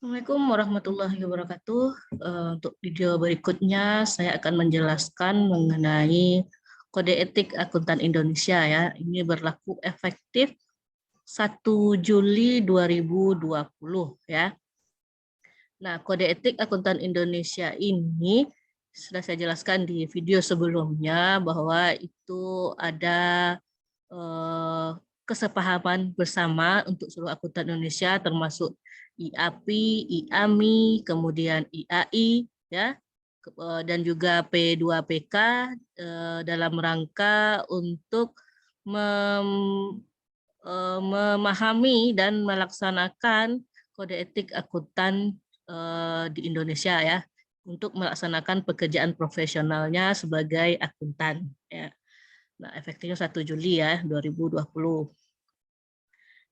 Assalamualaikum warahmatullahi wabarakatuh. Untuk video berikutnya saya akan menjelaskan mengenai kode etik akuntan Indonesia ya. Ini berlaku efektif 1 Juli 2020 ya. Nah, kode etik akuntan Indonesia ini sudah saya jelaskan di video sebelumnya bahwa itu ada kesepahaman bersama untuk seluruh akuntan Indonesia termasuk IAPI, IAMI, kemudian IAI ya dan juga P2PK dalam rangka untuk memahami dan melaksanakan kode etik akuntan di Indonesia ya untuk melaksanakan pekerjaan profesionalnya sebagai akuntan ya. Nah, efektifnya 1 Juli ya 2020.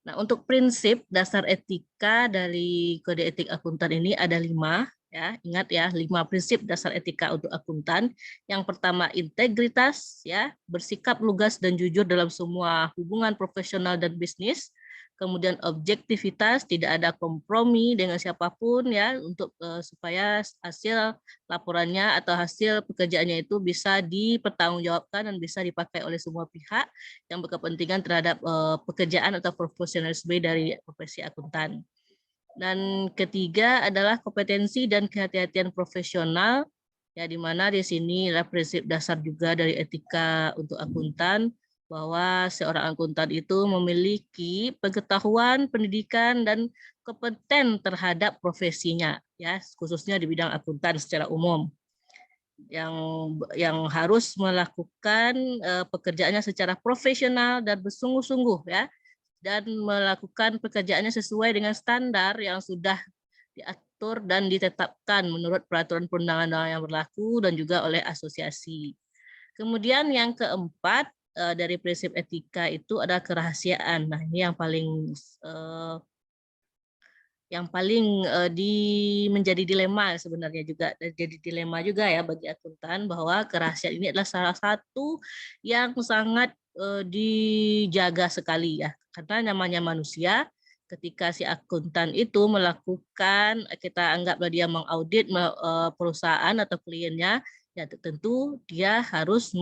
Nah, untuk prinsip dasar etika dari kode etik akuntan ini ada 5 ya. Ingat ya, 5 prinsip dasar etika untuk akuntan. Yang pertama integritas ya, bersikap lugas dan jujur dalam semua hubungan profesional dan bisnis. Kemudian objektivitas, tidak ada kompromi dengan siapapun ya untuk supaya hasil laporannya atau hasil pekerjaannya itu bisa dipertanggungjawabkan dan bisa dipakai oleh semua pihak yang berkepentingan terhadap pekerjaan atau profesionalisme dari profesi akuntan. Dan ketiga adalah kompetensi dan kehati-hatian profesional, ya di mana di sini adalah prinsip dasar juga dari etika untuk akuntan bahwa seorang akuntan itu memiliki pengetahuan, pendidikan dan kompeten terhadap profesinya, ya khususnya di bidang akuntan secara umum yang harus melakukan pekerjaannya secara profesional dan bersungguh-sungguh ya dan melakukan pekerjaannya sesuai dengan standar yang sudah diatur dan ditetapkan menurut peraturan perundang-undangan yang berlaku dan juga oleh asosiasi. Kemudian yang keempat dari prinsip etika itu ada kerahasiaan. Nah, ini yang paling menjadi dilema sebenarnya juga, jadi dilema juga ya bagi akuntan bahwa kerahasiaan ini adalah salah satu yang sangat dijaga sekali ya, karena namanya manusia. Ketika si akuntan itu melakukan, kita anggaplah dia mengaudit perusahaan atau kliennya, ya tentu dia harus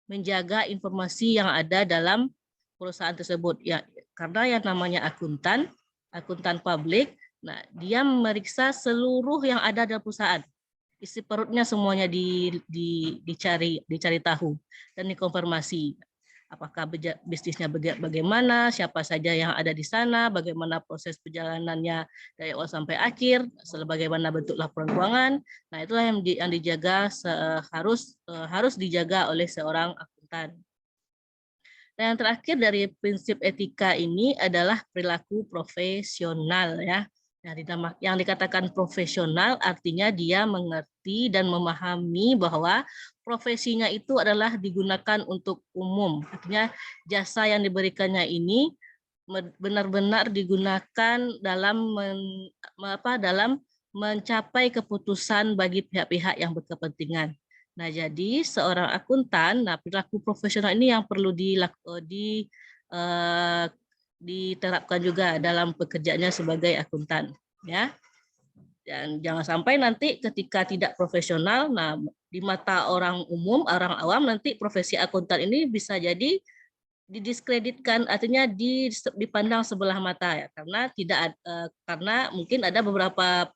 menjaga informasi yang ada dalam perusahaan tersebut ya, karena yang namanya akuntan publik, nah dia memeriksa seluruh yang ada dalam perusahaan, isi perutnya semuanya dicari tahu dan dikonfirmasi apakah bisnisnya bagaimana, siapa saja yang ada di sana, bagaimana proses perjalanannya dari awal sampai akhir, bagaimana bentuk laporan keuangan. Nah itulah yang dijaga, harus dijaga oleh seorang akuntan. Dan yang terakhir dari prinsip etika ini adalah perilaku profesional ya. Yang dikatakan profesional artinya dia mengerti dan memahami bahwa profesinya itu adalah digunakan untuk umum. Artinya jasa yang diberikannya ini benar-benar digunakan dalam dalam mencapai keputusan bagi pihak-pihak yang berkepentingan. Nah, jadi seorang akuntan, nah perilaku profesional ini yang perlu diterapkan juga dalam pekerjaannya sebagai akuntan, ya. Dan jangan sampai nanti ketika tidak profesional, nah di mata orang umum, orang awam nanti profesi akuntan ini bisa jadi didiskreditkan, artinya dipandang sebelah mata ya, karena mungkin ada beberapa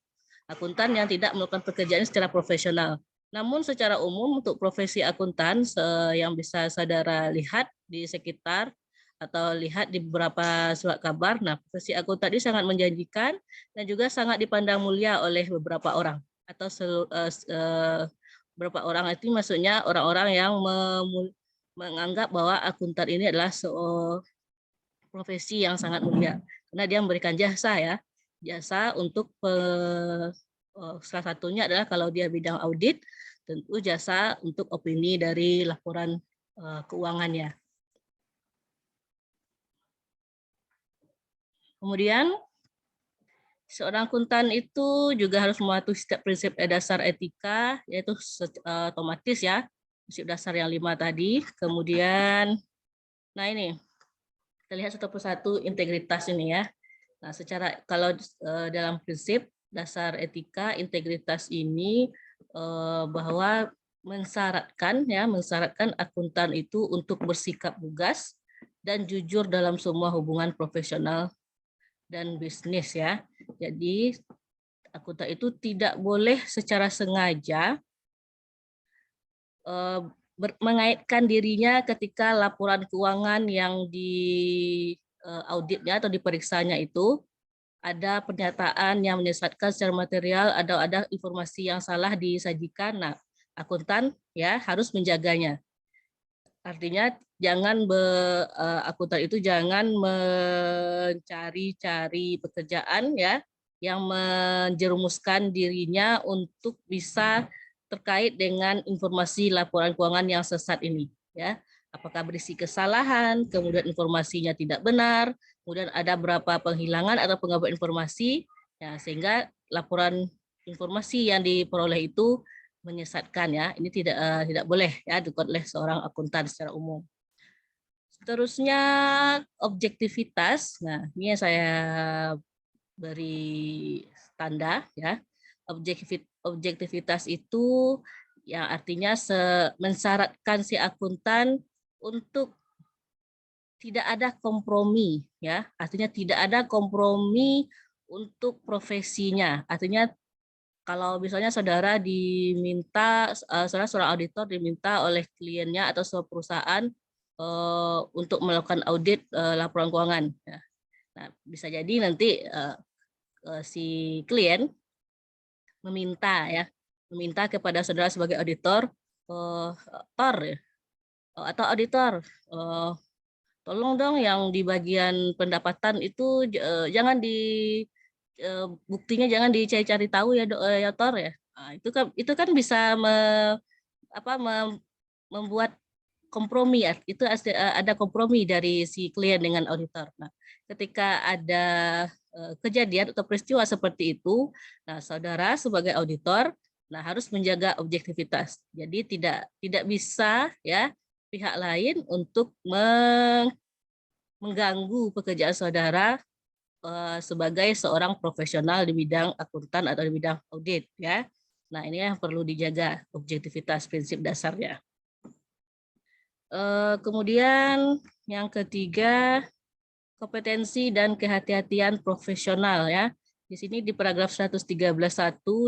akuntan yang tidak melakukan pekerjaan secara profesional. Namun secara umum untuk profesi akuntan yang bisa saudara lihat di sekitar atau lihat di beberapa surat kabar, nah profesi akuntan ini sangat menjanjikan dan juga sangat dipandang mulia oleh beberapa orang atau beberapa orang, itu maksudnya orang-orang yang menganggap bahwa akuntan ini adalah profesi yang sangat mulia karena dia memberikan jasa ya, jasa untuk salah satunya adalah kalau dia bidang audit, tentu jasa untuk opini dari laporan keuangannya. Kemudian seorang akuntan itu juga harus mematuhi setiap prinsip dasar etika, yaitu otomatis ya, prinsip dasar yang 5 tadi. Kemudian, nah ini kita lihat satu persatu integritas ini ya. Nah, kalau dalam prinsip dasar etika integritas ini bahwa mensyaratkan akuntan itu untuk bersikap lugas dan jujur dalam semua hubungan profesional dan bisnis ya. Jadi akuntan itu tidak boleh secara sengaja mengaitkan dirinya ketika laporan keuangan yang di auditnya atau diperiksanya itu ada pernyataan yang menyesatkan secara material, ada informasi yang salah disajikan. Nah, akuntan ya harus menjaganya. Artinya akuntan itu jangan mencari-cari pekerjaan ya yang menjerumuskan dirinya untuk bisa terkait dengan informasi laporan keuangan yang sesat ini ya. Apakah berisi kesalahan, kemudian informasinya tidak benar, kemudian ada berapa penghilangan atau penggabungan informasi ya, sehingga laporan informasi yang diperoleh itu menyesatkan ya. Ini tidak boleh ya dilakukan oleh seorang akuntan secara umum. Seterusnya objektivitas. Nah, ini yang saya beri tanda ya. Objektivitas itu yang artinya mensyaratkan si akuntan untuk tidak ada kompromi ya. Artinya tidak ada kompromi untuk profesinya. Artinya kalau misalnya saudara diminta, saudara seorang auditor diminta oleh kliennya atau sebuah perusahaan untuk melakukan audit laporan keuangan. Ya. Nah, bisa jadi nanti si klien meminta kepada saudara sebagai auditor, atau auditor, tolong dong yang di bagian pendapatan itu jangan buktinya jangan dicari-cari tahu ya, ya Tor ya. Nah, itu kan bisa membuat kompromi ya. Itu ada kompromi dari si klien dengan auditor. Nah, ketika ada kejadian atau peristiwa seperti itu, nah saudara sebagai auditor nah harus menjaga objektivitas. Jadi tidak bisa ya pihak lain untuk mengganggu pekerjaan saudara sebagai seorang profesional di bidang akuntan atau di bidang audit ya. Nah, ini yang perlu dijaga objektivitas prinsip dasarnya. Kemudian yang ketiga, kompetensi dan kehati-hatian profesional ya. Di sini di paragraf 113.1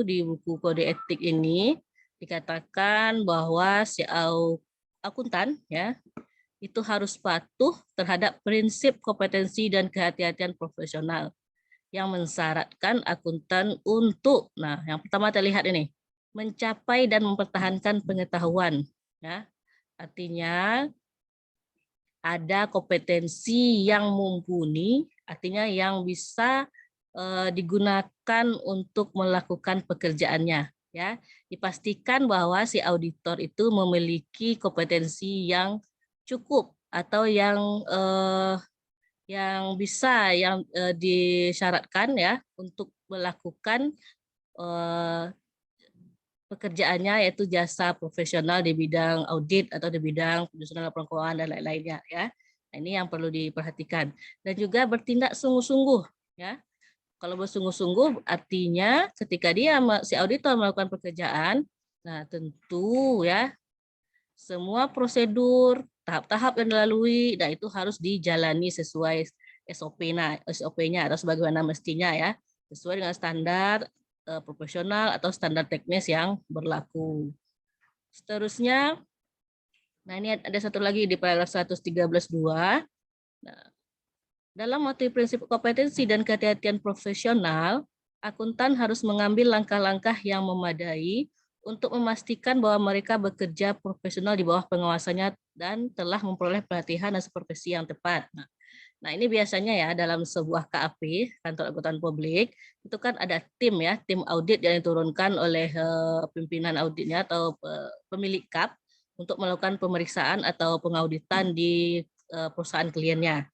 di buku kode etik ini dikatakan bahwa si akuntan ya itu harus patuh terhadap prinsip kompetensi dan kehati-hatian profesional yang mensyaratkan akuntan untuk, nah yang pertama terlihat ini, mencapai dan mempertahankan pengetahuan. Ya. Artinya ada kompetensi yang mumpuni, artinya yang bisa digunakan untuk melakukan pekerjaannya. Ya, dipastikan bahwa si auditor itu memiliki kompetensi yang cukup atau yang bisa disyaratkan ya untuk melakukan pekerjaannya yaitu jasa profesional di bidang audit atau di bidang penyusunan laporan keuangan dan lain-lainnya ya. Nah, ini yang perlu diperhatikan dan juga bertindak sungguh-sungguh ya. Kalau bersungguh-sungguh artinya ketika si auditor melakukan pekerjaan, nah tentu ya semua prosedur tahap-tahap yang dilalui, nah itu harus dijalani sesuai SOP-nya atau sebagaimana mestinya ya, sesuai dengan standar profesional atau standar teknis yang berlaku. Seterusnya, nah ini ada satu lagi di paragraf 113.2. Nah, dalam motif prinsip kompetensi dan kehati-hatian profesional, akuntan harus mengambil langkah-langkah yang memadai untuk memastikan bahwa mereka bekerja profesional di bawah pengawasannya dan telah memperoleh pelatihan dan supervisi yang tepat. Nah, ini biasanya ya dalam sebuah KAP, kantor akuntan publik, itu kan ada tim ya, tim audit yang diturunkan oleh pimpinan auditnya atau pemilik KAP untuk melakukan pemeriksaan atau pengauditan di perusahaan kliennya.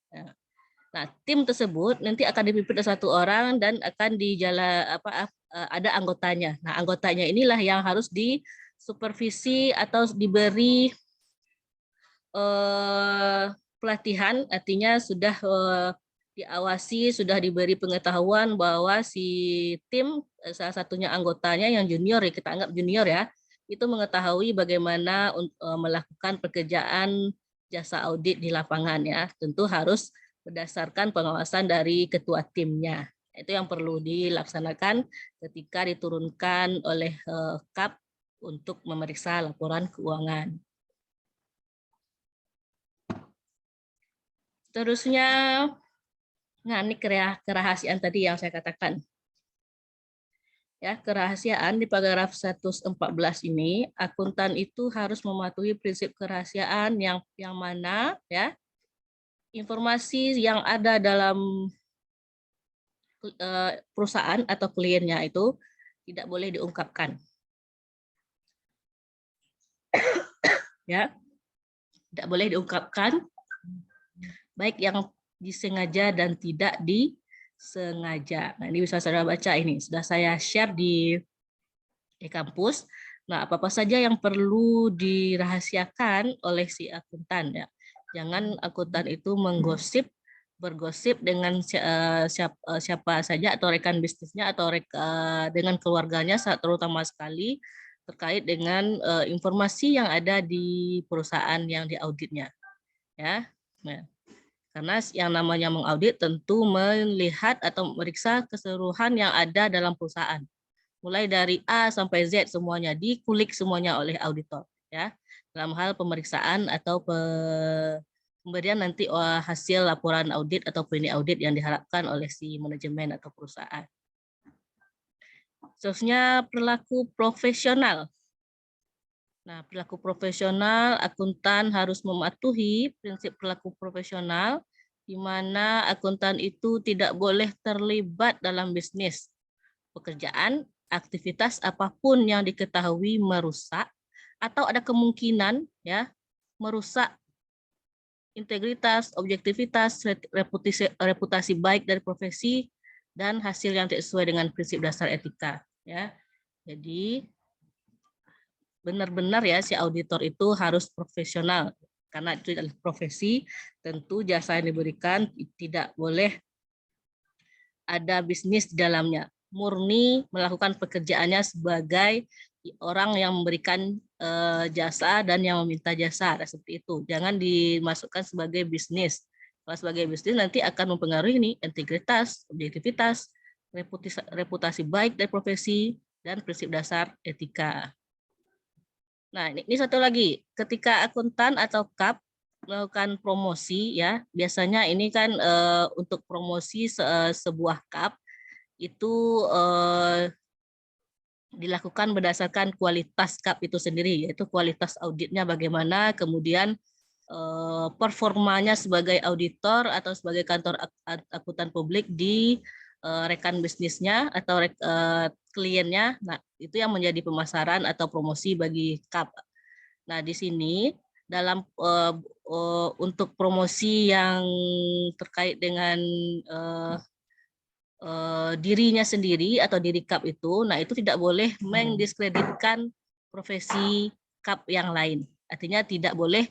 Nah, tim tersebut nanti akan dipimpin oleh satu orang dan akan ada anggotanya. Nah, anggotanya inilah yang harus disupervisi atau diberi pelatihan, artinya sudah diawasi, sudah diberi pengetahuan bahwa si tim, salah satunya anggotanya yang junior, ya kita anggap junior ya, itu mengetahui bagaimana melakukan pekerjaan jasa audit di lapangan ya. Tentu harus berdasarkan pengawasan dari ketua timnya. Itu yang perlu dilaksanakan ketika diturunkan oleh KAP untuk memeriksa laporan keuangan. Terusnya, nah ini kerahasiaan tadi yang saya katakan. Ya, kerahasiaan di paragraf 114 ini, akuntan itu harus mematuhi prinsip kerahasiaan yang mana ya, informasi yang ada dalam perusahaan atau kliennya itu tidak boleh diungkapkan. Ya, tidak boleh diungkapkan, baik yang disengaja dan tidak disengaja. Nah, ini bisa saudara baca, ini sudah saya share di kampus. Nah, apa-apa saja yang perlu dirahasiakan oleh si akuntan ya. Jangan akuntan itu bergosip dengan siapa saja atau rekan bisnisnya atau dengan keluarganya, terutama sekali terkait dengan informasi yang ada di perusahaan yang diauditnya. Ya. Nah, karena yang namanya mengaudit tentu melihat atau memeriksa keseluruhan yang ada dalam perusahaan. Mulai dari A sampai Z semuanya dikulik semuanya oleh auditor ya. Dalam hal pemeriksaan atau pemberian nanti hasil laporan audit atau mini audit yang diharapkan oleh si manajemen atau perusahaan. Seterusnya perilaku profesional. Nah, perilaku profesional, akuntan harus mematuhi prinsip perilaku profesional, di mana akuntan itu tidak boleh terlibat dalam bisnis, pekerjaan, aktivitas apapun yang diketahui merusak atau ada kemungkinan ya merusak integritas, objektivitas, reputasi baik dari profesi dan hasil yang tidak sesuai dengan prinsip dasar etika ya. Jadi benar-benar ya si auditor itu harus profesional karena itu adalah profesi, tentu jasa yang diberikan tidak boleh ada bisnis di dalamnya, murni melakukan pekerjaannya sebagai orang yang memberikan jasa dan yang meminta jasa, seperti itu. Jangan dimasukkan sebagai bisnis. Kalau sebagai bisnis nanti akan mempengaruhi ini integritas, objektivitas, reputasi baik dari profesi dan prinsip dasar etika. Nah, ini satu lagi, ketika akuntan atau KAP melakukan promosi ya, biasanya ini kan untuk promosi sebuah KAP itu dilakukan berdasarkan kualitas KAP itu sendiri, yaitu kualitas auditnya bagaimana, kemudian performanya sebagai auditor atau sebagai kantor akuntan publik di rekan bisnisnya atau kliennya. Nah, itu yang menjadi pemasaran atau promosi bagi KAP. Nah, di sini dalam untuk promosi yang terkait dengan dirinya sendiri atau diri KAP itu, nah itu tidak boleh mendiskreditkan profesi KAP yang lain. Artinya tidak boleh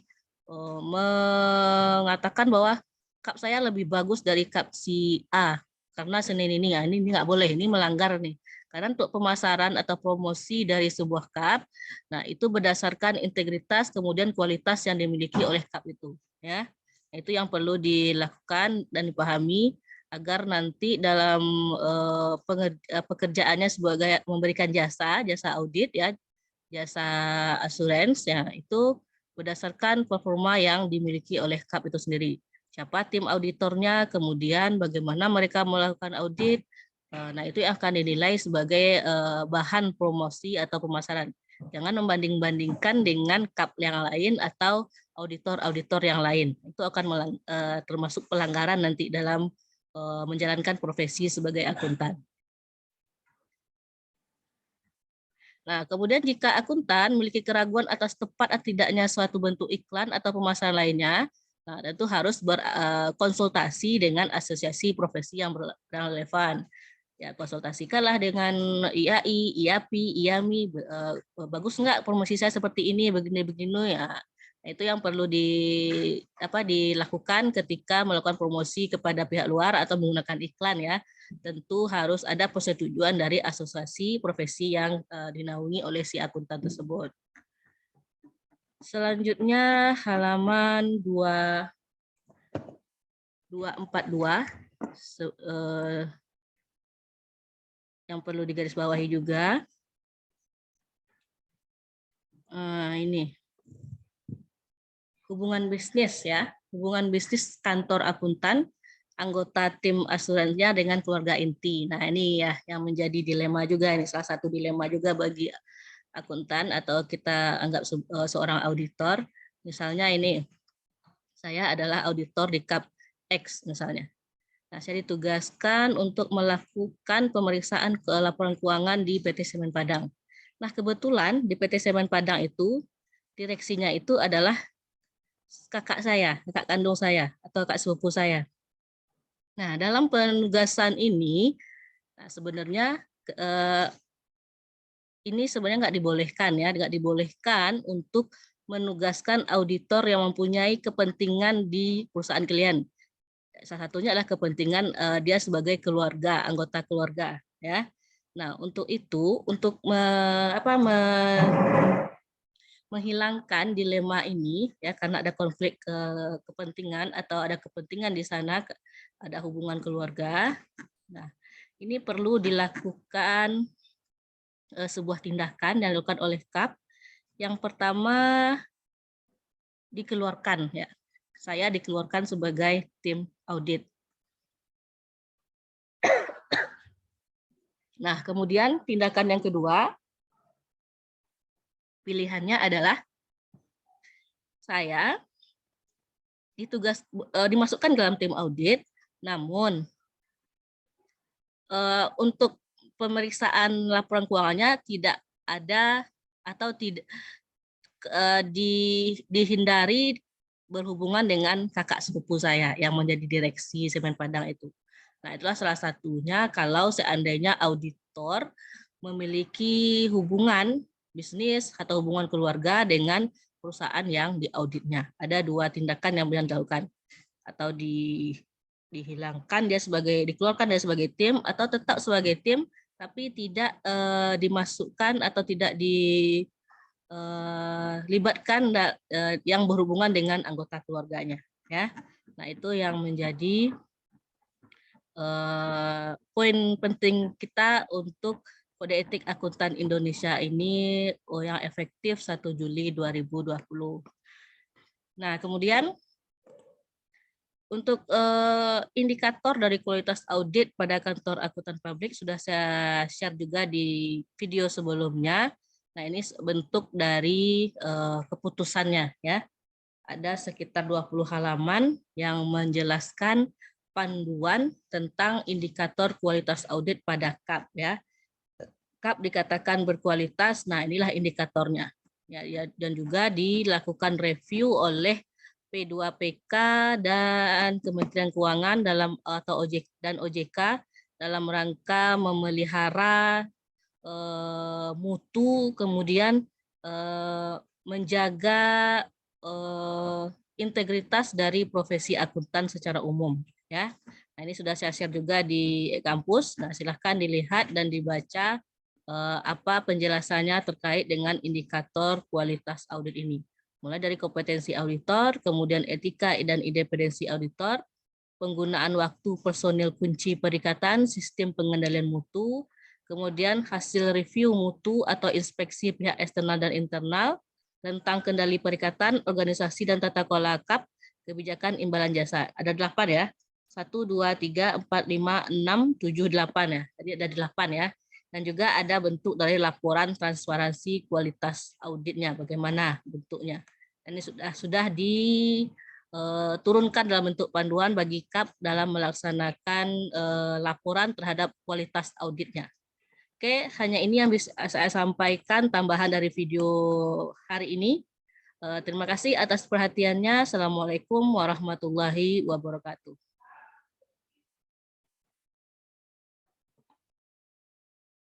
mengatakan bahwa KAP saya lebih bagus dari KAP si A karena ini nggak boleh, ini melanggar nih. Karena untuk pemasaran atau promosi dari sebuah KAP, nah itu berdasarkan integritas kemudian kualitas yang dimiliki oleh KAP itu, ya. Itu yang perlu dilakukan dan dipahami agar nanti dalam pekerjaannya sebagai memberikan jasa audit ya, jasa asuransi ya, itu berdasarkan performa yang dimiliki oleh KAP itu sendiri. Siapa tim auditornya, kemudian bagaimana mereka melakukan audit. Nah, itu yang akan dinilai sebagai bahan promosi atau pemasaran. Jangan membanding-bandingkan dengan KAP yang lain atau auditor-auditor yang lain. Itu akan termasuk pelanggaran nanti dalam menjalankan profesi sebagai akuntan. Nah, kemudian jika akuntan memiliki keraguan atas tepat atau tidaknya suatu bentuk iklan atau pemasaran lainnya, nah tentu harus berkonsultasi dengan asosiasi profesi yang relevan. Ya, konsultasikanlah dengan IAI, IAPI, IAMI, bagus nggak promosi saya seperti ini, begini-begini ya. Nah, itu yang perlu dilakukan ketika melakukan promosi kepada pihak luar atau menggunakan iklan ya. Tentu harus ada persetujuan dari asosiasi profesi yang dinaungi oleh si akuntan tersebut. Selanjutnya halaman 242 yang perlu digarisbawahi juga. Ini hubungan bisnis ya, hubungan bisnis kantor akuntan, anggota tim asuransinya dengan keluarga inti. Nah ini ya yang menjadi dilema juga, ini salah satu dilema juga bagi akuntan atau kita anggap seorang auditor. Misalnya ini, saya adalah auditor di KAP X misalnya. Nah, saya ditugaskan untuk melakukan pemeriksaan ke laporan keuangan di PT Semen Padang. Nah, kebetulan di PT Semen Padang itu, direksinya itu adalah kakak saya, kakak kandung saya, atau kakak sepupu saya. Nah, dalam penugasan ini, nah sebenarnya ini sebenarnya nggak dibolehkan ya, nggak dibolehkan untuk menugaskan auditor yang mempunyai kepentingan di perusahaan klien. Salah satunya adalah kepentingan dia sebagai keluarga, anggota keluarga ya. Nah, untuk itu, untuk menghilangkan dilema ini ya, karena ada konflik kepentingan atau ada kepentingan di sana, ada hubungan keluarga. Nah, ini perlu dilakukan sebuah tindakan yang dilakukan oleh KAP. Yang pertama dikeluarkan ya. Saya dikeluarkan sebagai tim audit. Nah, kemudian tindakan yang kedua, pilihannya adalah saya dimasukkan ke dalam tim audit, namun untuk pemeriksaan laporan keuangannya tidak ada atau tidak dihindari berhubungan dengan kakak sepupu saya yang menjadi direksi Semen Padang itu. Nah, itulah salah satunya kalau seandainya auditor memiliki hubungan bisnis atau hubungan keluarga dengan perusahaan yang diauditnya. Ada dua tindakan yang bisa dilakukan, atau dihilangkan dia dikeluarkan dia sebagai tim, atau tetap sebagai tim tapi tidak dimasukkan atau tidak dilibatkan yang berhubungan dengan anggota keluarganya ya. Nah, itu yang menjadi poin penting kita untuk Kode Etik Akuntan Indonesia ini yang efektif 1 Juli 2020. Nah, kemudian untuk indikator dari kualitas audit pada kantor akuntan publik sudah saya share juga di video sebelumnya. Nah, ini bentuk dari keputusannya ya. Ada sekitar 20 halaman yang menjelaskan panduan tentang indikator kualitas audit pada KAP ya. KAP dikatakan berkualitas, nah inilah indikatornya. Ya, dan juga dilakukan review oleh P2PK dan Kementerian Keuangan atau OJK dalam rangka memelihara mutu, kemudian menjaga integritas dari profesi akuntan secara umum ya. Nah, ini sudah saya share juga di kampus. Nah, silahkan dilihat dan dibaca apa penjelasannya terkait dengan indikator kualitas audit ini. Mulai dari kompetensi auditor, kemudian etika dan independensi auditor, penggunaan waktu personil kunci perikatan, sistem pengendalian mutu, kemudian hasil review mutu atau inspeksi pihak eksternal dan internal, tentang kendali perikatan, organisasi dan tata kelola KAP, kebijakan imbalan jasa. Ada 8 ya. 1, 2, 3, 4, 5, 6, 7, 8 ya. Tadi ada 8 ya. Dan juga ada bentuk dari laporan transparansi kualitas auditnya, bagaimana bentuknya. Dan ini sudah diturunkan dalam bentuk panduan bagi KAP dalam melaksanakan laporan terhadap kualitas auditnya. Oke, hanya ini yang bisa saya sampaikan tambahan dari video hari ini. Terima kasih atas perhatiannya. Assalamualaikum warahmatullahi wabarakatuh.